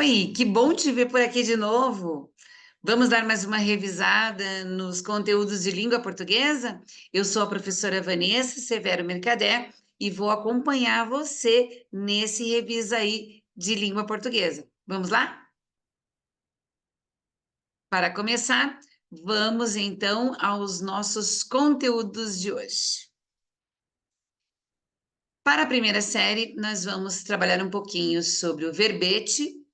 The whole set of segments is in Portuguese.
Oi, que bom te ver por aqui de novo. Vamos dar mais uma revisada nos conteúdos de língua portuguesa? Eu sou a professora Vanessa Severo Mercadé e vou acompanhar você nesse revisa aí de língua portuguesa. Vamos lá? Para começar, vamos então aos nossos conteúdos de hoje. Para a primeira série, nós vamos trabalhar um pouquinho sobre o verbete.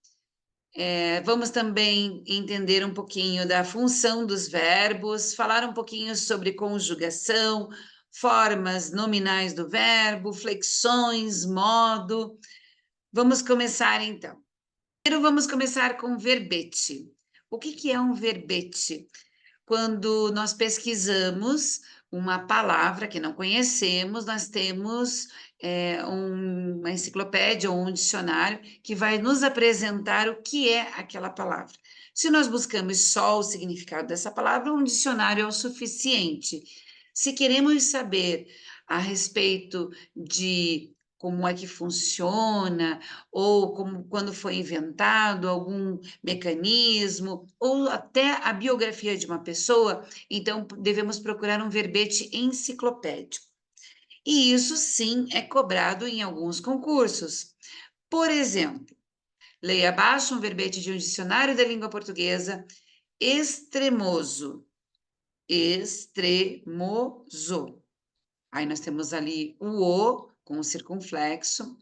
Vamos também entender um pouquinho da função dos verbos, falar um pouquinho sobre conjugação, formas nominais do verbo, flexões, modo. Vamos começar então. Primeiro vamos começar com verbete. O que é um verbete? Quando nós pesquisamos uma palavra que não conhecemos, nós temos uma enciclopédia ou um dicionário que vai nos apresentar o que é aquela palavra. Se nós buscamos só o significado dessa palavra, um dicionário é o suficiente. Se queremos saber a respeito de como é que funciona, ou como quando foi inventado algum mecanismo, ou até a biografia de uma pessoa, então devemos procurar um verbete enciclopédico. E isso sim é cobrado em alguns concursos. Por exemplo, leia abaixo um verbete de um dicionário da língua portuguesa, extremoso. Extremoso. Aí nós temos ali o com o circunflexo,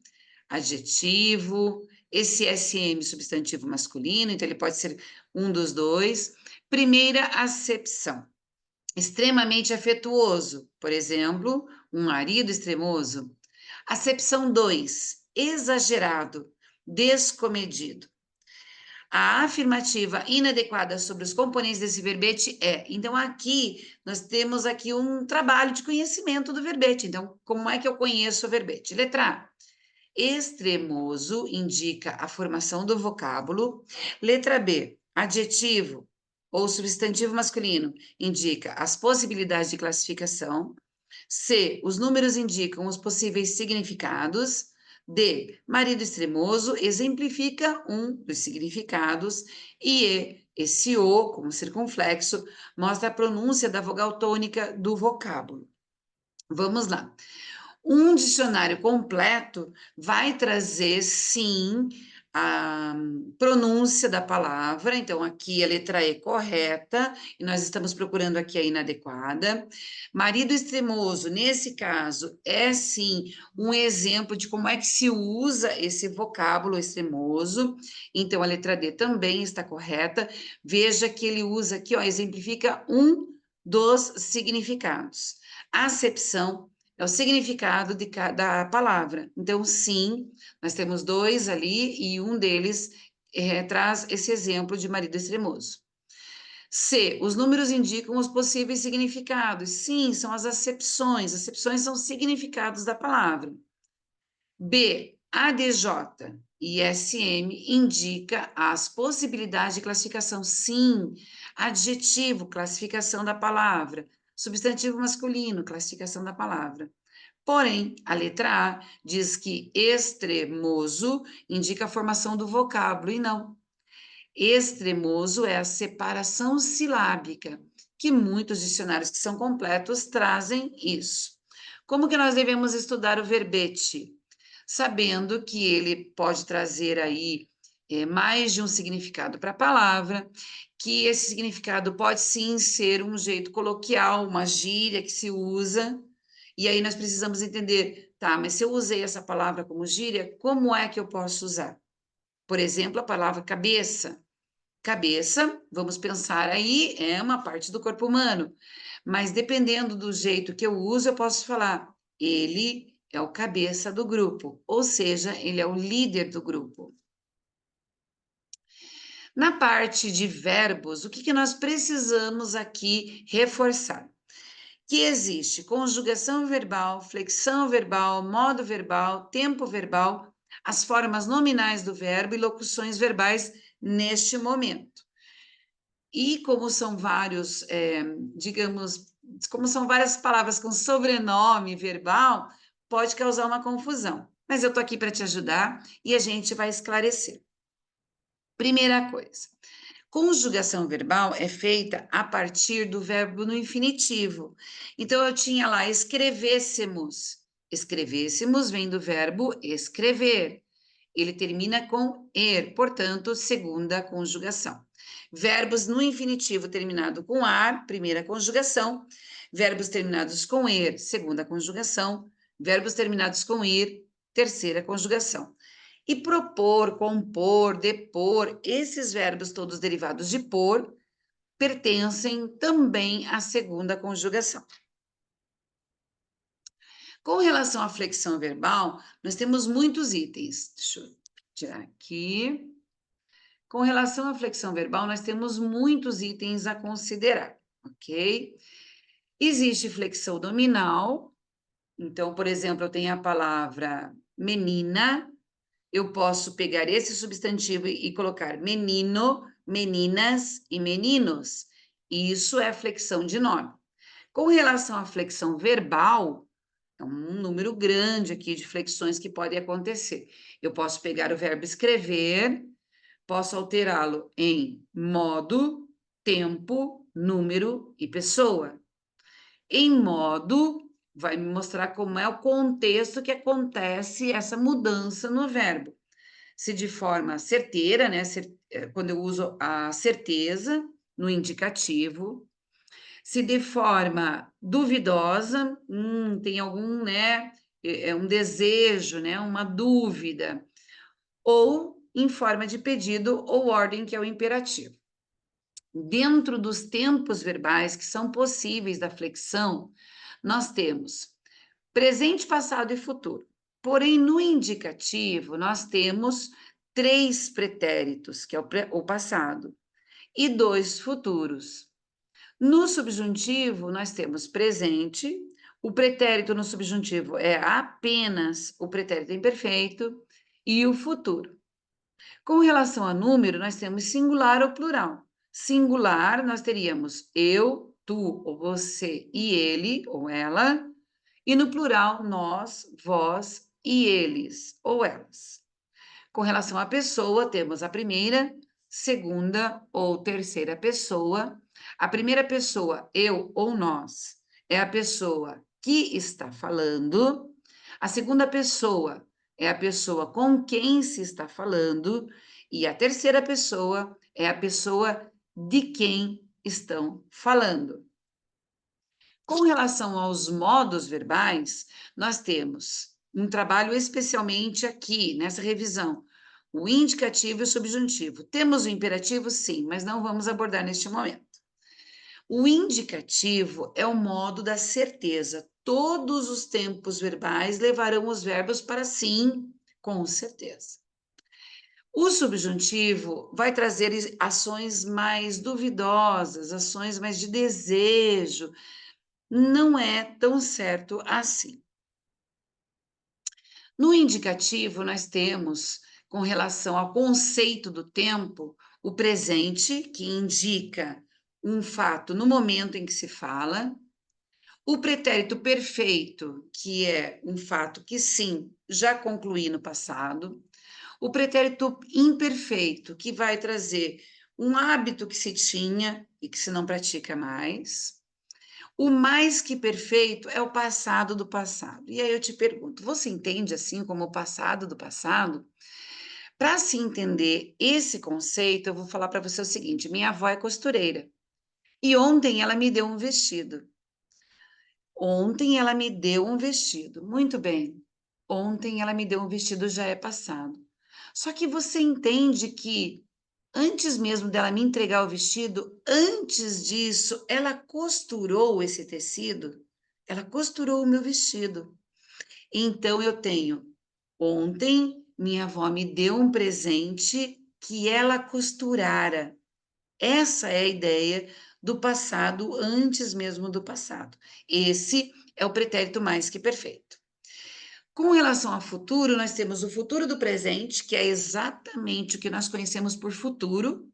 adjetivo, esse SM substantivo masculino, então ele pode ser um dos dois. Primeira acepção, extremamente afetuoso, por exemplo, um marido extremoso. Acepção 2, exagerado, descomedido. A afirmativa inadequada sobre os componentes desse verbete é. Então, aqui, nós temos aqui um trabalho de conhecimento do verbete. Então, como é que eu conheço o verbete? Letra A. Extremoso indica a formação do vocábulo. Letra B. Adjetivo ou substantivo masculino indica as possibilidades de classificação. C. Os números indicam os possíveis significados. D. Marido extremoso exemplifica um dos significados. E E. Esse O, como circunflexo, mostra a pronúncia da vogal tônica do vocábulo. Vamos lá. Um dicionário completo vai trazer, sim, a pronúncia da palavra. Então, aqui a letra E correta, e nós estamos procurando aqui a inadequada. Marido extremoso, nesse caso, é sim um exemplo de como é que se usa esse vocábulo extremoso. Então, a letra D também está correta. Veja que ele usa aqui, ó, exemplifica um dos significados. Acepção é o significado de cada palavra. Então, sim, nós temos dois ali e um deles traz esse exemplo de marido extremoso. C. Os números indicam os possíveis significados. Sim, são as acepções. Acepções são significados da palavra. B. ADJ e SM indica as possibilidades de classificação. Sim, adjetivo, classificação da palavra. Substantivo masculino, classificação da palavra. Porém, a letra A diz que extremoso indica a formação do vocábulo, e não. Extremoso é a separação silábica, que muitos dicionários que são completos trazem isso. Como que nós devemos estudar o verbete? Sabendo que ele pode trazer aí mais de um significado para a palavra, que esse significado pode sim ser um jeito coloquial, uma gíria que se usa, e aí nós precisamos entender, tá, mas se eu usei essa palavra como gíria, como é que eu posso usar? Por exemplo, a palavra cabeça. Cabeça, vamos pensar aí, é uma parte do corpo humano, mas dependendo do jeito que eu uso, eu posso falar, ele é o cabeça do grupo, ou seja, ele é o líder do grupo. Na parte de verbos, o que nós precisamos aqui reforçar? Que existe conjugação verbal, flexão verbal, modo verbal, tempo verbal, as formas nominais do verbo e locuções verbais neste momento. E como são vários, digamos, como são várias palavras com sobrenome verbal, pode causar uma confusão. Mas eu estou aqui para te ajudar e a gente vai esclarecer. Primeira coisa, conjugação verbal é feita a partir do verbo no infinitivo. Então, eu tinha lá escrevêssemos. Escrevêssemos vem do verbo escrever. Ele termina com er, portanto, segunda conjugação. Verbos no infinitivo terminado com ar, primeira conjugação. Verbos terminados com er, segunda conjugação. Verbos terminados com ir, terceira conjugação. E propor, compor, depor, esses verbos todos derivados de por, pertencem também à segunda conjugação. Com relação à flexão verbal, nós temos muitos itens. Deixa eu tirar aqui. Com relação à flexão verbal, nós temos muitos itens a considerar, ok? Existe flexão nominal. Então, por exemplo, eu tenho a palavra menina, eu posso pegar esse substantivo e colocar menino, meninas e meninos. Isso é flexão de nome. Com relação à flexão verbal, é um número grande aqui de flexões que podem acontecer. Eu posso pegar o verbo escrever, posso alterá-lo em modo, tempo, número e pessoa. Em modo, vai me mostrar como é o contexto que acontece essa mudança no verbo. Se de forma certeira, né, quando eu uso a certeza no indicativo, se de forma duvidosa, tem algum, né, é um desejo, né, uma dúvida, ou em forma de pedido ou ordem, que é o imperativo. Dentro dos tempos verbais que são possíveis da flexão, nós temos presente, passado e futuro. Porém, no indicativo, nós temos 3 pretéritos, que é o passado, e 2 futuros. No subjuntivo, nós temos presente, o pretérito no subjuntivo é apenas o pretérito imperfeito e o futuro. Com relação a número, nós temos singular ou plural. Singular, nós teríamos eu, tu, ou você e ele, ou ela. E no plural, nós, vós e eles, ou elas. Com relação à pessoa, temos a primeira, segunda ou terceira pessoa. A primeira pessoa, eu ou nós, é a pessoa que está falando. A segunda pessoa é a pessoa com quem se está falando. E a terceira pessoa é a pessoa de quem estão falando. Com relação aos modos verbais, nós temos um trabalho especialmente aqui, nessa revisão, o indicativo e o subjuntivo. Temos o imperativo, sim, mas não vamos abordar neste momento. O indicativo é o modo da certeza. Todos os tempos verbais levarão os verbos para sim, com certeza. O subjuntivo vai trazer ações mais duvidosas, ações mais de desejo. Não é tão certo assim. No indicativo, nós temos, com relação ao conceito do tempo, o presente, que indica um fato no momento em que se fala, o pretérito perfeito, que é um fato que sim, já concluí no passado, o pretérito imperfeito, que vai trazer um hábito que se tinha e que se não pratica mais. O mais que perfeito é o passado do passado. E aí eu te pergunto, você entende assim como o passado do passado? Para se entender esse conceito, eu vou falar para você o seguinte: minha avó é costureira e ontem ela me deu um vestido. Ontem ela me deu um vestido. Muito bem. Ontem ela me deu um vestido, já é passado. Só que você entende que antes mesmo dela me entregar o vestido, antes disso, ela costurou esse tecido, ela costurou o meu vestido. Então, eu tenho, ontem, minha avó me deu um presente que ela costurara. Essa é a ideia do passado, antes mesmo do passado. Esse é o pretérito mais que perfeito. Com relação ao futuro, nós temos o futuro do presente, que é exatamente o que nós conhecemos por futuro,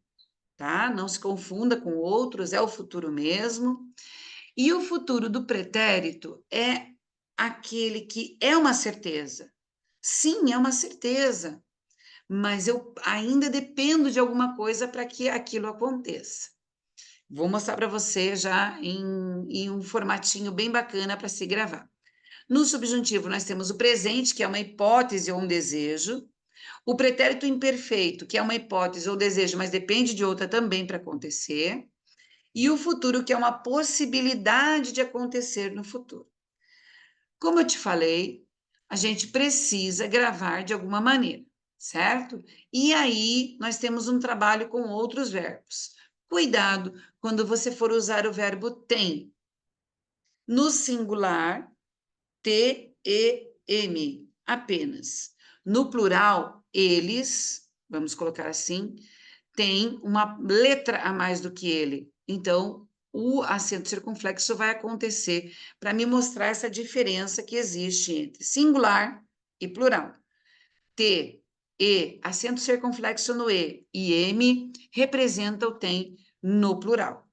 tá? Não se confunda com outros, é o futuro mesmo. E o futuro do pretérito é aquele que é uma certeza. Sim, é uma certeza. mas eu ainda dependo de alguma coisa para que aquilo aconteça. Vou mostrar para você já em um formatinho bem bacana para se gravar. No subjuntivo, nós temos o presente, que é uma hipótese ou um desejo, o pretérito imperfeito, que é uma hipótese ou desejo, mas depende de outra também para acontecer, e o futuro, que é uma possibilidade de acontecer no futuro. Como eu te falei, a gente precisa gravar de alguma maneira, certo? E aí nós temos um trabalho com outros verbos. Cuidado quando você for usar o verbo tem. No singular, T-E-M, apenas. No plural, eles, vamos colocar assim, tem uma letra a mais do que ele. Então, o acento circunflexo vai acontecer para me mostrar essa diferença que existe entre singular e plural. T, E, acento circunflexo no E e M representa o tem no plural.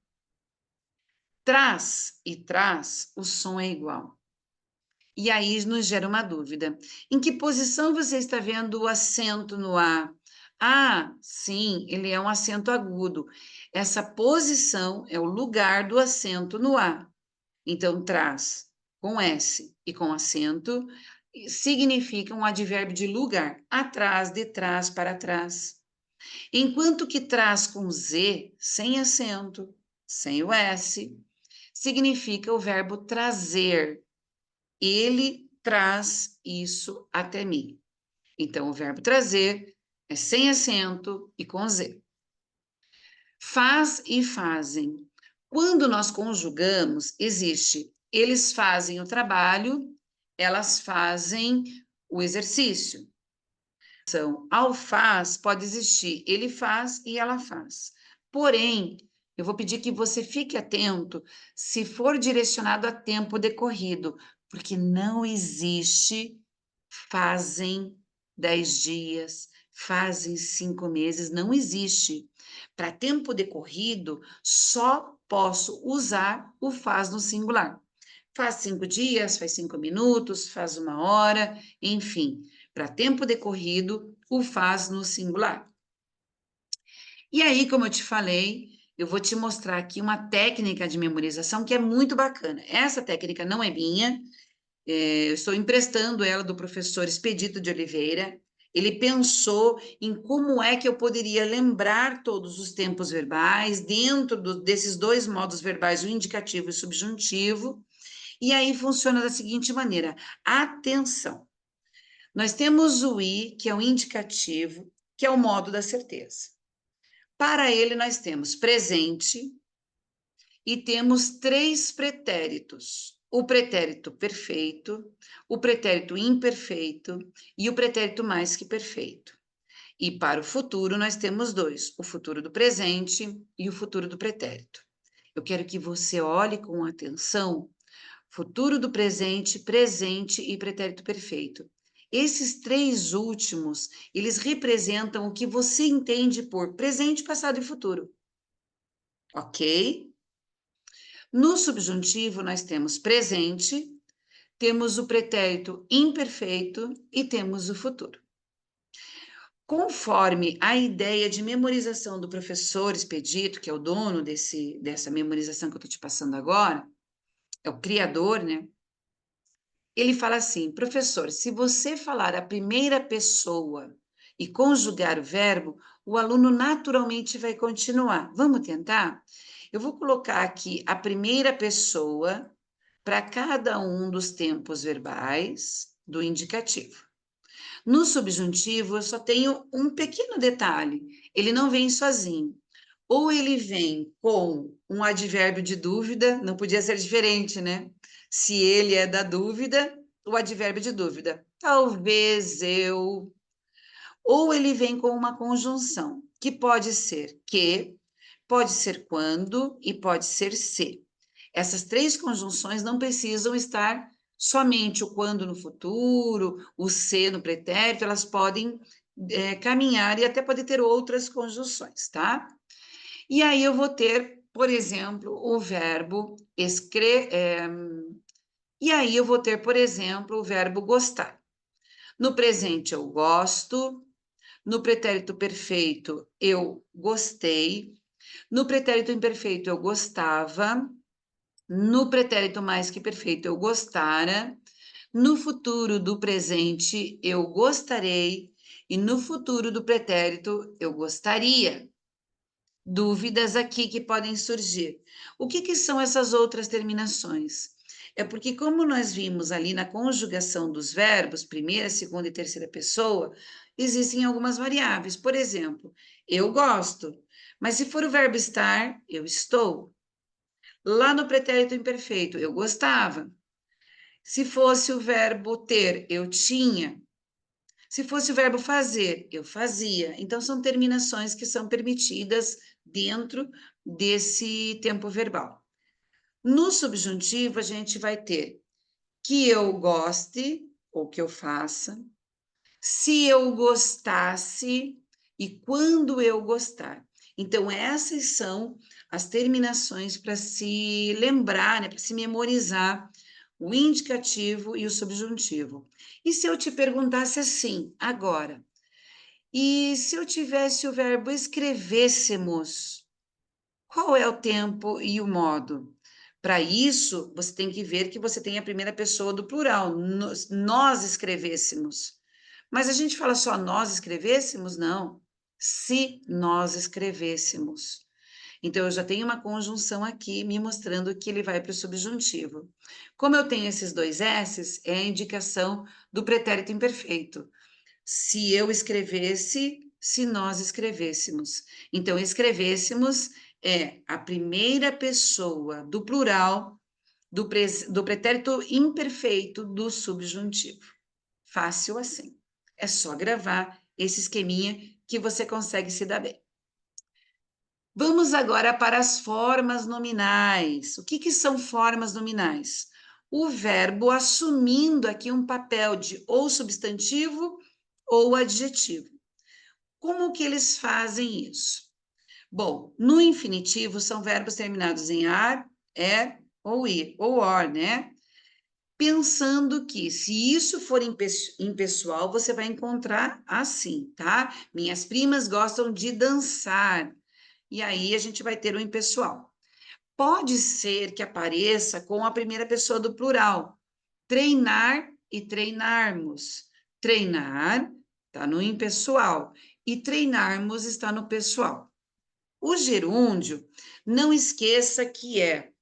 Traz e traz, o som é igual. E aí nos gera uma dúvida. Em que posição você está vendo o acento no A? Ah, sim, ele é um acento agudo. Essa posição é o lugar do acento no A. Então, traz com S e com acento significa um advérbio de lugar. Atrás, de trás, para trás. Enquanto que traz com Z, sem acento, sem o S, significa o verbo trazer. Ele traz isso até mim. Então, o verbo trazer é sem acento e com Z. Faz e fazem. Quando nós conjugamos, existe eles fazem o trabalho, elas fazem o exercício. Então, ao faz pode existir ele faz e ela faz. Porém, eu vou pedir que você fique atento se for direcionado a tempo decorrido, porque não existe fazem 10 dias, fazem 5 meses, não existe. Para tempo decorrido, só posso usar o faz no singular. Faz 5 dias, faz 5 minutos, faz 1 hora, enfim. Para tempo decorrido, o faz no singular. E aí, como eu te falei, eu vou te mostrar aqui uma técnica de memorização que é muito bacana. Essa técnica não é minha, eu estou emprestando ela do professor Expedito de Oliveira. Ele pensou em como é que eu poderia lembrar todos os tempos verbais dentro desses dois modos verbais, o indicativo e o subjuntivo. E aí funciona da seguinte maneira: atenção. Nós temos o i, que é o indicativo, que é o modo da certeza. Para ele, nós temos presente e temos 3 pretéritos: o pretérito perfeito, o pretérito imperfeito e o pretérito mais que perfeito. E para o futuro, nós temos 2: o futuro do presente e o futuro do pretérito. Eu quero que você olhe com atenção futuro do presente, presente e pretérito perfeito. Esses 3 últimos, eles representam o que você entende por presente, passado e futuro. Ok? No subjuntivo, nós temos presente, temos o pretérito imperfeito e temos o futuro. Conforme a ideia de memorização do professor Expedito, que é o dono dessa memorização que eu estou te passando agora, é o criador, né? Ele fala assim: professor, se você falar a primeira pessoa e conjugar o verbo, o aluno naturalmente vai continuar. Vamos tentar? Eu vou colocar aqui a primeira pessoa para cada um dos tempos verbais do indicativo. No subjuntivo, eu só tenho um pequeno detalhe: ele não vem sozinho. Ou ele vem com um advérbio de dúvida, não podia ser diferente, né? Se ele é da dúvida, o advérbio de dúvida. Talvez eu. Ou ele vem com uma conjunção, que pode ser que, pode ser quando e pode ser se. Essas 3 conjunções não precisam estar somente o quando no futuro, o se no pretérito, elas podem caminhar e até pode ter outras conjunções, tá? E aí eu vou ter, por exemplo, o verbo e aí eu vou ter, por exemplo, o verbo gostar. No presente eu gosto, No pretérito perfeito, eu gostei. No pretérito imperfeito, eu gostava. No pretérito mais que perfeito, eu gostara. No futuro do presente, eu gostarei. E no futuro do pretérito, eu gostaria. Dúvidas aqui que podem surgir. O que que são essas outras terminações? É porque, como nós vimos ali na conjugação dos verbos, primeira, segunda e terceira pessoa, existem algumas variáveis. Por exemplo, eu gosto, mas se for o verbo estar, eu estou. Lá no pretérito imperfeito, eu gostava. Se fosse o verbo ter, eu tinha. Se fosse o verbo fazer, eu fazia. Então, são terminações que são permitidas dentro desse tempo verbal. No subjuntivo, a gente vai ter que eu goste ou que eu faça, se eu gostasse e quando eu gostar. Então, essas são as terminações para se lembrar, né, para se memorizar o indicativo e o subjuntivo. E se eu te perguntasse assim, agora, e se eu tivesse o verbo escrevêssemos, qual é o tempo e o modo? Para isso, você tem que ver que você tem a primeira pessoa do plural, nós escrevêssemos. Mas a gente fala só nós escrevêssemos? Não. Se nós escrevêssemos. Então, eu já tenho uma conjunção aqui me mostrando que ele vai para o subjuntivo. Como eu tenho esses dois S's, é a indicação do pretérito imperfeito. Se eu escrevesse, se nós escrevêssemos. Então, escrevêssemos é a primeira pessoa do plural do pretérito imperfeito do subjuntivo. Fácil assim. É só gravar esse esqueminha que você consegue se dar bem. Vamos agora para as formas nominais. O que que são formas nominais? O verbo assumindo aqui um papel de ou substantivo ou adjetivo. Como que eles fazem isso? Bom, no infinitivo são verbos terminados em ar, é ou ir, ou or, né? Pensando que se isso for impessoal, você vai encontrar assim, tá? Minhas primas gostam de dançar. E aí a gente vai ter o impessoal. Pode ser que apareça com a primeira pessoa do plural. Treinar e treinarmos. Treinar está no impessoal e treinarmos está no pessoal. O gerúndio, não esqueça que é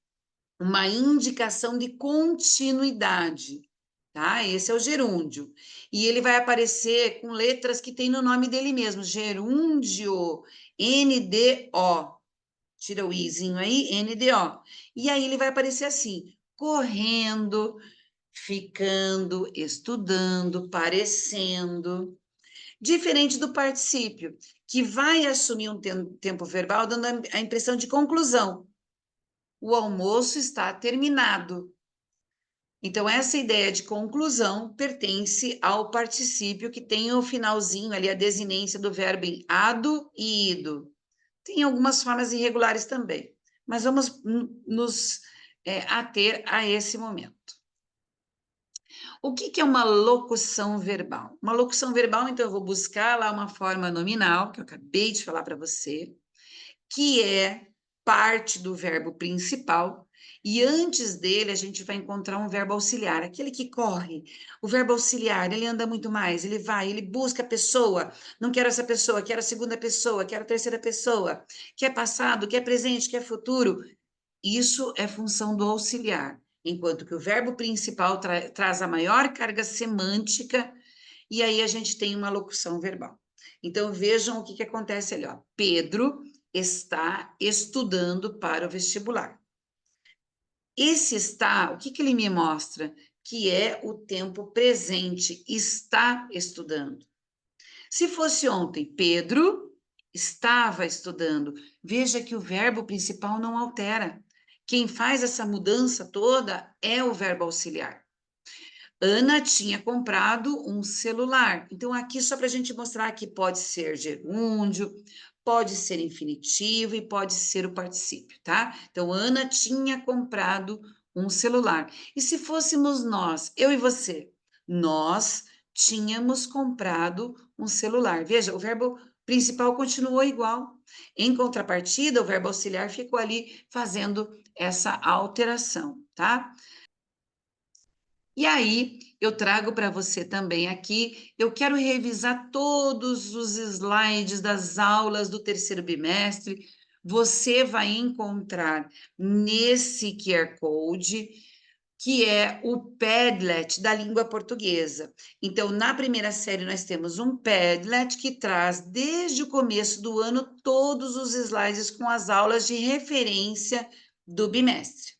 uma indicação de continuidade, tá? Esse é o gerúndio. E ele vai aparecer com letras que tem no nome dele mesmo, gerúndio, NDO. Tira o izinho aí, NDO. E aí ele vai aparecer assim, correndo, ficando, estudando, parecendo. Diferente do particípio, que vai assumir um tempo verbal dando a impressão de conclusão. O almoço está terminado. Então, essa ideia de conclusão pertence ao particípio que tem o finalzinho ali, a desinência do verbo em ado e ido. Tem algumas formas irregulares também, mas vamos nos ater a esse momento. O que é uma locução verbal? Uma locução verbal, então, eu vou buscar lá uma forma nominal, que eu acabei de falar para você, que é parte do verbo principal, e antes dele a gente vai encontrar um verbo auxiliar, aquele que corre. O verbo auxiliar, ele anda muito mais, ele vai, ele busca a pessoa. Não quero essa pessoa, quero a segunda pessoa, quero a terceira pessoa. Quer passado, quer presente, quer futuro. Isso é função do auxiliar, enquanto que o verbo principal traz a maior carga semântica, e aí a gente tem uma locução verbal. Então, vejam o que, que acontece ali, ó. Pedro está estudando para o vestibular. Esse está, o que, que ele me mostra? Que é o tempo presente, está estudando. Se fosse ontem, Pedro estava estudando. Veja que o verbo principal não altera. Quem faz essa mudança toda é o verbo auxiliar. Ana tinha comprado um celular. Então, aqui só para a gente mostrar que pode ser gerúndio, pode ser infinitivo e pode ser o particípio, tá? Então, Ana tinha comprado um celular. E se fôssemos nós, eu e você? Nós tínhamos comprado um celular. Veja, o verbo principal continuou igual. Em contrapartida, o verbo auxiliar ficou ali fazendo essa alteração, tá? E aí, eu trago para você também aqui, eu quero revisar todos os slides das aulas do terceiro bimestre. Você vai encontrar nesse QR Code, que é o Padlet da língua portuguesa. Então, na primeira série, nós temos um Padlet que traz, desde o começo do ano, todos os slides com as aulas de referência do bimestre.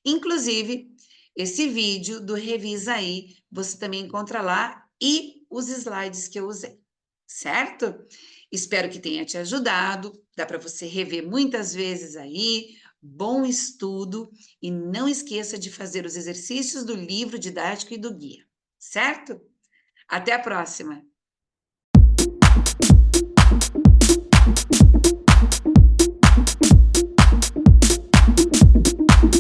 Inclusive, esse vídeo do Revisa Aí, você também encontra lá, e os slides que eu usei, certo? Espero que tenha te ajudado, dá para você rever muitas vezes aí, bom estudo, e não esqueça de fazer os exercícios do livro didático e do guia, certo? Até a próxima!